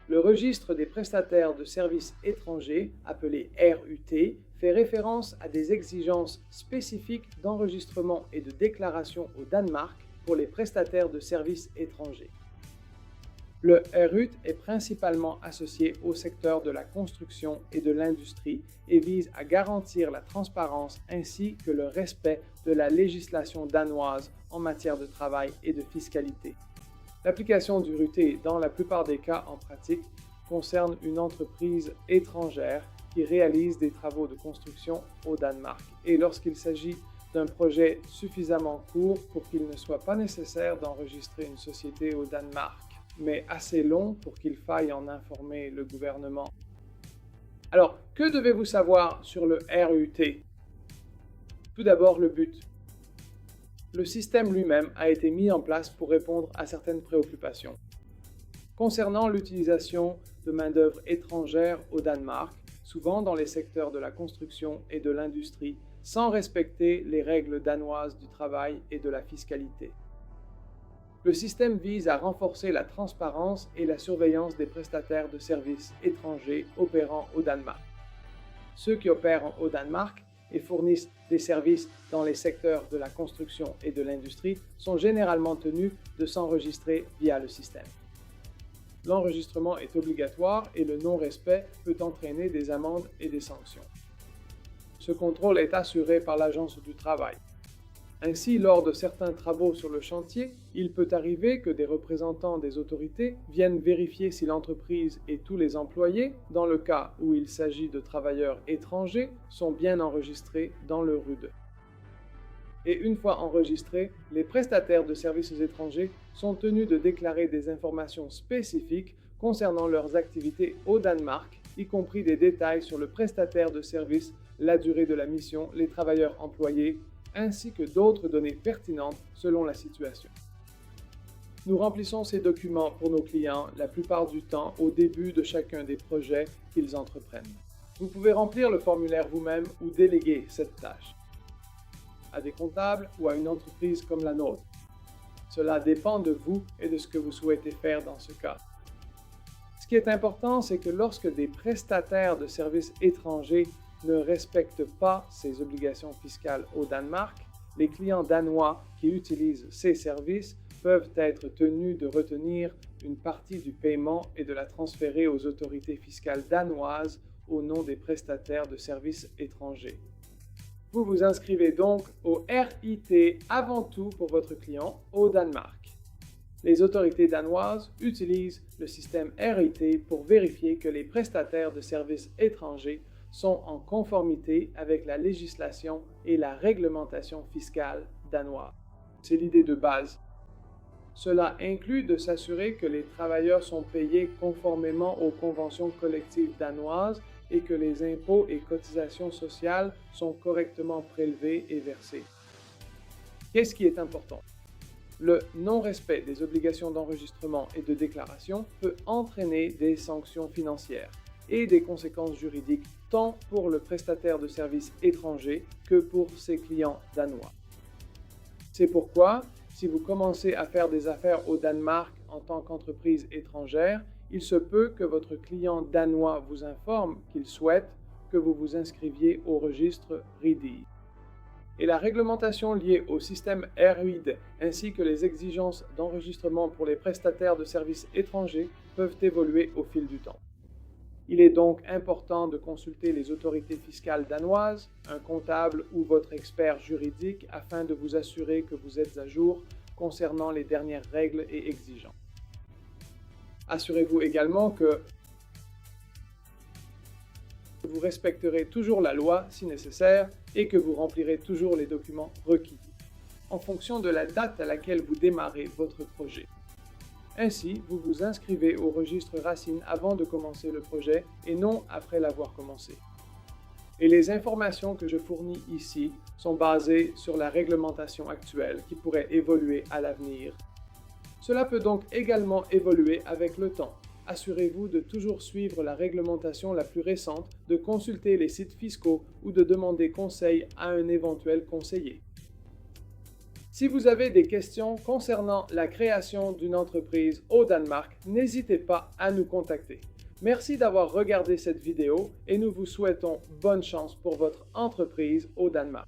Le registre des prestataires de services étrangers, appelé RUT, fait référence à des exigences spécifiques d'enregistrement et de déclaration au Danemark pour les prestataires de services étrangers. Le RUT est principalement associé au secteur de la construction et de l'industrie et vise à garantir la transparence ainsi que le respect de la législation danoise en matière de travail et de fiscalité. L'application du RUT dans la plupart des cas en pratique concerne une entreprise étrangère qui réalise des travaux de construction au Danemark. Et lorsqu'il s'agit d'un projet suffisamment court pour qu'il ne soit pas nécessaire d'enregistrer une société au Danemark, mais assez long pour qu'il faille en informer le gouvernement. Alors, que devez-vous savoir sur le RUT? Tout d'abord, le but. Le système lui-même a été mis en place pour répondre à certaines préoccupations. Concernant l'utilisation de main-d'œuvre étrangère au Danemark, souvent dans les secteurs de la construction et de l'industrie, sans respecter les règles danoises du travail et de la fiscalité. Le système vise à renforcer la transparence et la surveillance des prestataires de services étrangers opérant au Danemark. Ceux qui opèrent au Danemark et fournissent des services dans les secteurs de la construction et de l'industrie sont généralement tenus de s'enregistrer via le système. L'enregistrement est obligatoire et le non-respect peut entraîner des amendes et des sanctions. Ce contrôle est assuré par l'Agence du travail. Ainsi, lors de certains travaux sur le chantier, il peut arriver que des représentants des autorités viennent vérifier si l'entreprise et tous les employés, dans le cas où il s'agit de travailleurs étrangers, sont bien enregistrés dans le RUD. Et une fois enregistrés, les prestataires de services étrangers sont tenus de déclarer des informations spécifiques concernant leurs activités au Danemark, y compris des détails sur le prestataire de services, la durée de la mission, les travailleurs employés, ainsi que d'autres données pertinentes selon la situation. Nous remplissons ces documents pour nos clients la plupart du temps au début de chacun des projets qu'ils entreprennent. Vous pouvez remplir le formulaire vous-même ou déléguer cette tâche à des comptables ou à une entreprise comme la nôtre. Cela dépend de vous et de ce que vous souhaitez faire dans ce cas. Ce qui est important, c'est que lorsque des prestataires de services étrangers ne respectent pas ces obligations fiscales au Danemark, les clients danois qui utilisent ces services peuvent être tenus de retenir une partie du paiement et de la transférer aux autorités fiscales danoises au nom des prestataires de services étrangers. Vous vous inscrivez donc au RIT avant tout pour votre client au Danemark. Les autorités danoises utilisent le système RIT pour vérifier que les prestataires de services étrangers sont en conformité avec la législation et la réglementation fiscale danoise. C'est l'idée de base. Cela inclut de s'assurer que les travailleurs sont payés conformément aux conventions collectives danoises et que les impôts et cotisations sociales sont correctement prélevés et versés. Qu'est-ce qui est important? Le non-respect des obligations d'enregistrement et de déclaration peut entraîner des sanctions financières et des conséquences juridiques tant pour le prestataire de services étranger que pour ses clients danois. C'est pourquoi, si vous commencez à faire des affaires au Danemark en tant qu'entreprise étrangère, il se peut que votre client danois vous informe qu'il souhaite que vous vous inscriviez au registre RIDI. Et la réglementation liée au système RUID ainsi que les exigences d'enregistrement pour les prestataires de services étrangers peuvent évoluer au fil du temps. Il est donc important de consulter les autorités fiscales danoises, un comptable ou votre expert juridique afin de vous assurer que vous êtes à jour concernant les dernières règles et exigences. Assurez-vous également que vous respecterez toujours la loi si nécessaire et que vous remplirez toujours les documents requis, en fonction de la date à laquelle vous démarrez votre projet. Ainsi, vous vous inscrivez au registre Racine avant de commencer le projet et non après l'avoir commencé. Et les informations que je fournis ici sont basées sur la réglementation actuelle qui pourrait évoluer à l'avenir. Cela peut donc également évoluer avec le temps. Assurez-vous de toujours suivre la réglementation la plus récente, de consulter les sites fiscaux ou de demander conseil à un éventuel conseiller. Si vous avez des questions concernant la création d'une entreprise au Danemark, n'hésitez pas à nous contacter. Merci d'avoir regardé cette vidéo et nous vous souhaitons bonne chance pour votre entreprise au Danemark.